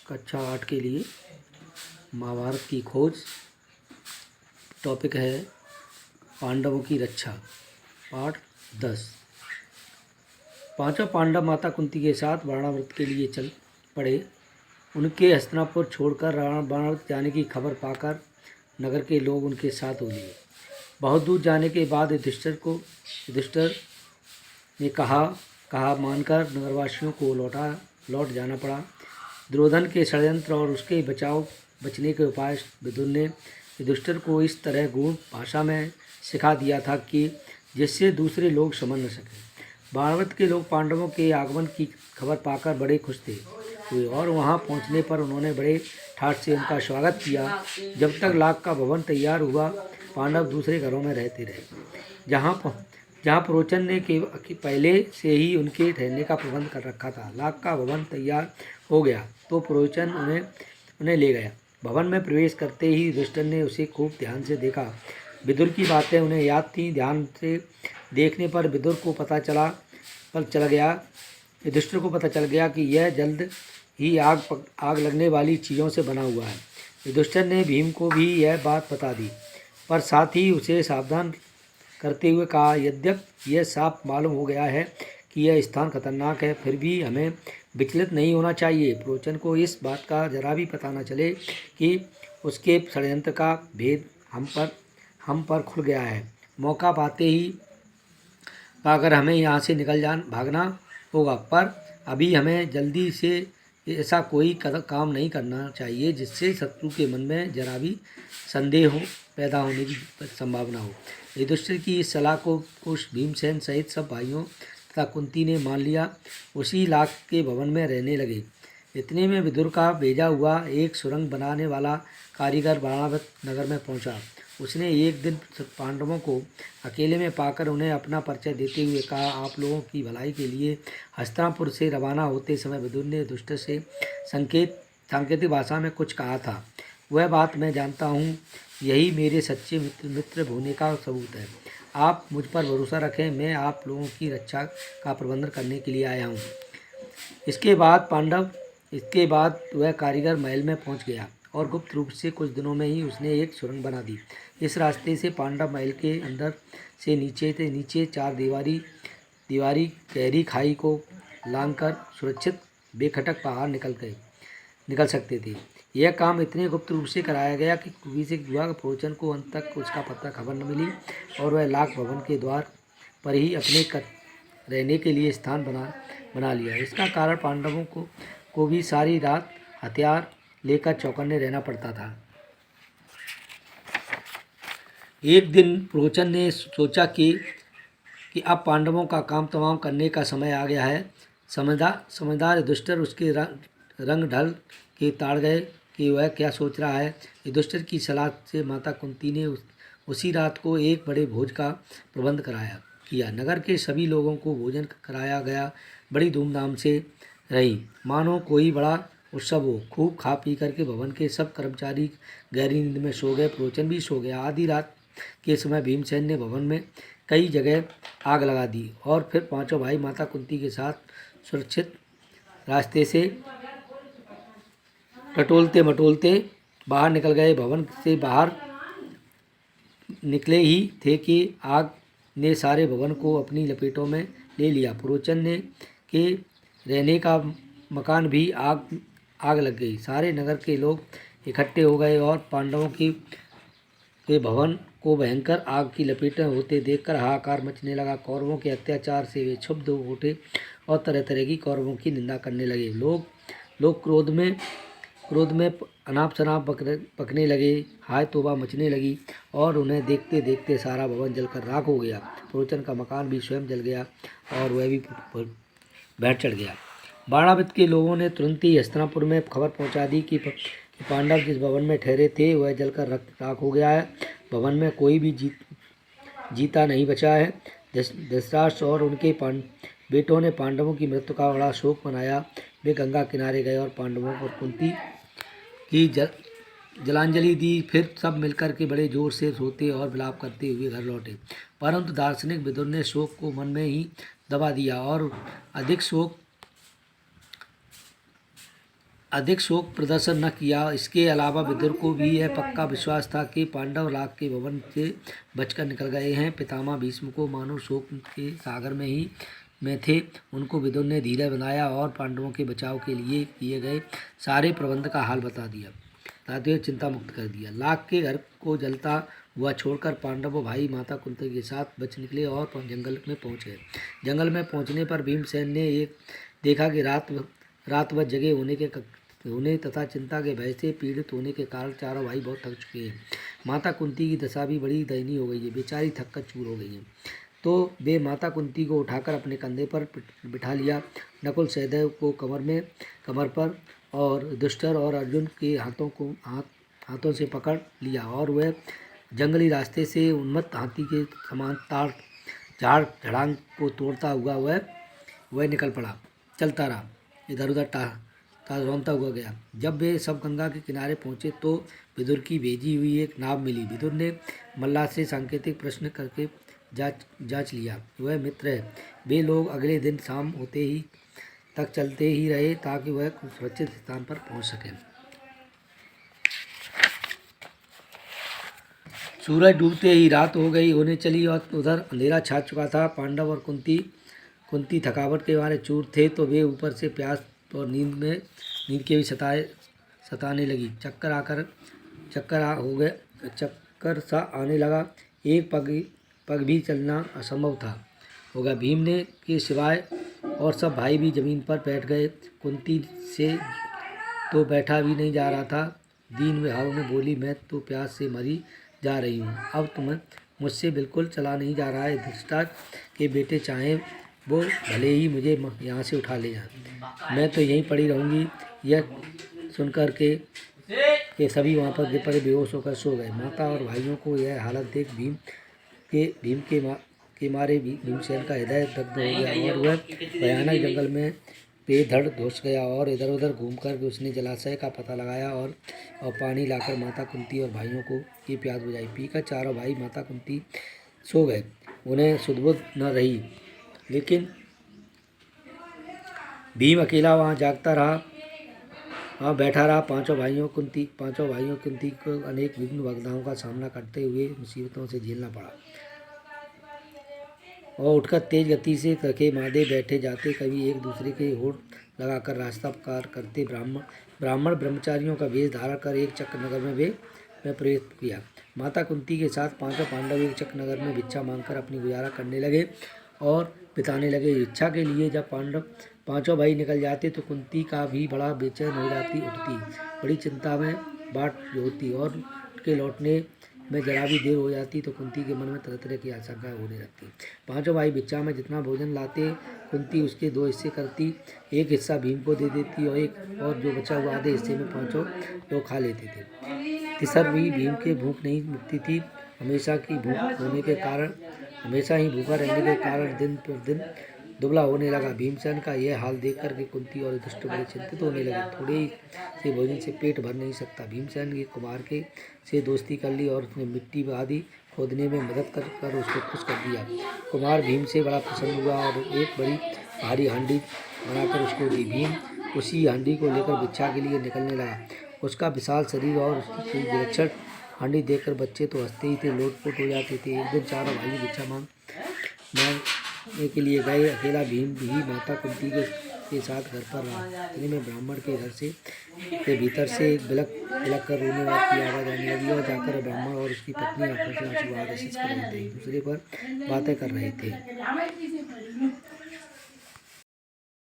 कक्षा 8 के लिए महाभारत की खोज। टॉपिक है पांडवों की रक्षा, पाठ 10। पांचों पांडव माता कुंती के साथ बाणाव्रत के लिए चल पड़े। उनके हस्तिनापुर छोड़कर बाणाव्रत जाने की खबर पाकर नगर के लोग उनके साथ हो लिए। बहुत दूर जाने के बाद युधिष्ठिर ने कहा मानकर नगरवासियों को लौट जाना पड़ा। दुर्योधन के षड्यंत्र और उसके बचने के उपाय विदुर ने युधिष्ठिर को इस तरह गूढ़ भाषा में सिखा दिया था कि जिससे दूसरे लोग समझ न सके। बाणाव्रत के लोग पांडवों के आगमन की खबर पाकर बड़े खुश हुए और वहां पहुंचने पर उन्होंने बड़े ठाठ से उनका स्वागत किया। जब तक लाख का भवन तैयार हुआ, पांडव दूसरे घरों में रहते रहे, जहाँ प्रोचन ने पहले से ही उनके ठहरने का प्रबंध कर रखा था। लाख का भवन तैयार हो गया तो प्रोचन उन्हें ले गया। भवन में प्रवेश करते ही युधिष्ठिर ने उसे खूब ध्यान से देखा। विदुर की बातें उन्हें याद थीं। ध्यान से देखने पर युधिष्ठिर को पता चल गया कि यह जल्द ही आग लगने वाली चीज़ों से बना हुआ है। युधिष्ठिर ने भीम को भी यह बात बता दी, पर साथ ही उसे सावधान करते हुए कहा, यद्यपि यह साफ मालूम हो गया है कि यह स्थान खतरनाक है, फिर भी हमें विचलित नहीं होना चाहिए। प्रोचन को इस बात का जरा भी पता न चले कि उसके षड्यंत्र का भेद हम पर खुल गया है। मौका पाकर हमें यहाँ से भागना होगा, पर अभी हमें जल्दी से ऐसा कोई काम नहीं करना चाहिए जिससे शत्रु के मन में जरा भी संदेह पैदा होने की संभावना हो। युधिष्ठिर की इस सलाह को भीमसेन सहित सब भाइयों तथा कुंती ने मान लिया। उसी लाख के भवन में रहने लगे। इतने में विदुर का भेजा हुआ एक सुरंग बनाने वाला कारीगर बाणावत नगर में पहुंचा। उसने एक दिन पांडवों को अकेले में पाकर उन्हें अपना परिचय देते हुए कहा, आप लोगों की भलाई के लिए हस्तिनापुर से रवाना होते समय विदुर ने युधिष्ठिर से सांकेतिक भाषा में कुछ कहा था। वह बात मैं जानता हूँ, यही मेरे सच्चे मित्र होने का सबूत है। आप मुझ पर भरोसा रखें, मैं आप लोगों की रक्षा का प्रबंधन करने के लिए आया हूँ। इसके बाद वह कारीगर महल में पहुँच गया और गुप्त रूप से कुछ दिनों में ही उसने एक सुरंग बना दी। इस रास्ते से पांडव महल के अंदर से नीचे चार दीवारी गहरी खाई को लांघकर सुरक्षित बेखटक बाहर निकल सकते थे। यह काम इतने गुप्त रूप से कराया गया कि कुबी से युवा प्रोचन को अंत तक उसका पता खबर न मिली और वह लाख भवन के द्वार पर ही अपने रहने के लिए स्थान बना लिया। इसका कारण पांडवों को भी सारी रात हथियार लेकर चौकन्ने रहना पड़ता था। एक दिन प्रोचन ने सोचा कि अब पांडवों का काम तमाम करने का समय आ गया है। समझदार युधिष्ठिर उसके रंग ढल के ताड़ गए कि वह क्या सोच रहा है। युधिष्ठिर की सलाह से माता कुंती ने उसी रात को एक बड़े भोज का प्रबंध किया। नगर के सभी लोगों को भोजन कराया गया। बड़ी धूमधाम से रही, मानो कोई बड़ा उत्सव हो। खूब खा पी करके भवन के सब कर्मचारी गहरी नींद में सो गए। प्रोचन भी सो गया। आधी रात के समय भीमसेन ने भवन में कई जगह आग लगा दी और फिर पांचों भाई माता कुंती के साथ सुरक्षित रास्ते से टटोलते मटोलते बाहर निकल गए। भवन से बाहर निकले ही थे कि आग ने सारे भवन को अपनी लपेटों में ले लिया। प्रोचन के रहने का मकान भी आग लग गई। सारे नगर के लोग इकट्ठे हो गए और पांडवों के भवन को भयंकर आग की लपेटें होते देखकर हाहाकार मचने लगा। कौरवों के अत्याचार से वे क्षुब्ध हो उठे और तरह तरह की कौरवों की निंदा करने लगे। लोग क्रोध में अनाप शनाप पकने लगे। हाय तौबा मचने लगी और उन्हें देखते देखते सारा भवन जलकर राख हो गया। प्रोचन का मकान भी स्वयं जल गया और वह भी बैठ चढ़ गया। बाणावत के लोगों ने तुरंत ही हस्तिनापुर में खबर पहुंचा दी कि पांडव जिस भवन में ठहरे थे वह जलकर राख हो गया है। भवन में कोई भी जीता नहीं बचा है। धृतराष्ट्र और उनके बेटों ने पांडवों की मृत्यु का बड़ा शोक मनाया। वे गंगा किनारे गए और पांडवों और कुंती की जलांजलि दी। फिर सब मिलकर के बड़े जोर से रोते और विलाप करते हुए घर लौटे। परंतु दार्शनिक विदुर ने शोक को मन में ही दबा दिया और अधिक शोक प्रदर्शन न किया। इसके अलावा विदुर को भी यह पक्का विश्वास था कि पांडव राग के भवन से बचकर निकल गए हैं। पितामह भीष्म को मानो शोक के सागर में थे। उनको विदुर ने धीरे बनाया और पांडवों के बचाव के लिए किए गए सारे प्रबंध का हाल बता दिया, चिंता मुक्त कर दिया। लाख के घर को जलता हुआ छोड़कर पांडव भाई माता कुंती के साथ बच निकले और जंगल में पहुँच गए। जंगल में पहुँचने पर भीमसेन ने एक देखा कि रात भर जगे होने तथा चिंता के भय से पीड़ित होने के कारण चारों भाई बहुत थक चुके हैं। माता कुंती की दशा भी बड़ी दयनीय हो गई है। बेचारी थक कर चूर हो गई हैं। तो वे माता कुंती को उठाकर अपने कंधे पर बिठा लिया। नकुल सहदेव को कमर पर और युधिष्ठिर और अर्जुन के हाथों से पकड़ लिया और वह जंगली रास्ते से उन्मत्त हाथी के समान झाड़ झड़ांग को तोड़ता हुआ वह निकल पड़ा। चलता रहा, इधर उधर रौंदता हुआ गया। जब वे सब गंगा के किनारे पहुँचे तो विदुर की भेजी हुई एक नाव मिली। विदुर ने मल्लाह से सांकेतिक प्रश्न करके जांच लिया। वह मित्र है। वे लोग अगले दिन शाम होते ही तक चलते ही रहे ताकि वह सुरक्षित स्थान पर पहुंच सके। सूरज डूबते ही रात होने चली और उधर अंधेरा छा चुका था। पांडव और कुंती थकावट के मारे चूर थे तो वे ऊपर से प्यास और नींद के भी सताने लगी। चक्कर सा आने लगा। एक पग भी चलना असंभव होगा। भीम ने के सिवाय और सब भाई भी जमीन पर बैठ गए। कुंती से तो बैठा भी नहीं जा रहा था। दीन भाव में बोली, मैं तो प्यास से मरी जा रही हूँ। अब तुम्हें मुझसे बिल्कुल चला नहीं जा रहा है। धृतराष्ट्र के बेटे चाहें वो भले ही मुझे यहाँ से उठा ले जाए, मैं तो यहीं पड़ी रहूँगी। यह सुनकर के सभी वहाँ पर गिर पड़े, बेहोश होकर सो गए। माता और भाइयों को यह हालत देख भीम के मारे भीमसेन का हृदय दग्ध हो गया और वह भयानक जंगल में बेधड़ घुस गया और इधर उधर घूमकर उसने जलाशय का पता लगाया और पानी लाकर माता कुंती और भाइयों को की प्यास बुझाई। पीकर चारों भाई माता कुंती सो गए। उन्हें सुध-बुध न रही, लेकिन भीम अकेला वहाँ जागता रहा, वहाँ बैठा रहा। पांचों भाइयों कुंती को अनेक विघ्न बाधाओं का सामना करते हुए मुसीबतों से झेलना पड़ा और उठकर तेज गति से थके मादे बैठे जाते, कभी एक दूसरे के होड़ लगाकर रास्ता पार करते। ब्राह्मण ब्रह्मचारियों का वेश धारण कर एक चक्र नगर में प्रवेश किया। माता कुंती के साथ पांचों पांडव एक चक्र नगर में भिक्षा मांगकर अपनी गुजारा करने लगे और बिताने लगे। इच्छा के लिए जब पांचों भाई निकल जाते तो कुंती का भी बड़ा बेचैन हो उठती, बड़ी चिंता में बाट होती और उनके लौटने में जरा भी देर हो जाती तो कुंती के मन में तरह तरह की आशंका होने लगती। पांचों भाई भिक्षा में जितना भोजन लाते कुंती उसके 2 हिस्से करती। एक हिस्सा भीम को दे देती और जो बचा हुआ आधे हिस्से में पांचों लोग खा लेते थे। तिसर भी भीम के भूख नहीं मिटती थी। हमेशा ही भूखा रहने के कारण दिन पर दिन दुबला होने लगा। भीमसेन का यह हाल देखकर के कुंती और युधिष्ठिर बड़े चिंतित होने लगे। थोड़े से भोजन से पेट भर नहीं सकता। भीमसेन ने कुमार से दोस्ती कर ली और उसने मिट्टी आदि खोदने में मदद कर उसको खुश कर दिया। कुमार भीम से बड़ा प्रसन्न हुआ और एक बड़ी भारी हांडी बनाकर उसको दी। भीम उसी हांडी को लेकर भिक्षा के लिए निकलने लगा। उसका विशाल शरीर और उसकी विलक्षण हांडी देखकर बच्चे तो हंसते ही थे, लोटपोट हो जाते थे। एक दिन चारों भाई भिक्षा मांगने के लिए गए। अकेला भीम भी माता कुंती के साथ घर पर रहा। इतने में ब्राह्मण के घर के भीतर से एक बिलक कर रोने की आवाज़ आने लगी और जाकर ब्राह्मण और उसकी पत्नी आंखों से आंसू बहा कर कर रहे थे, दूसरे पर बातें कर रहे थे।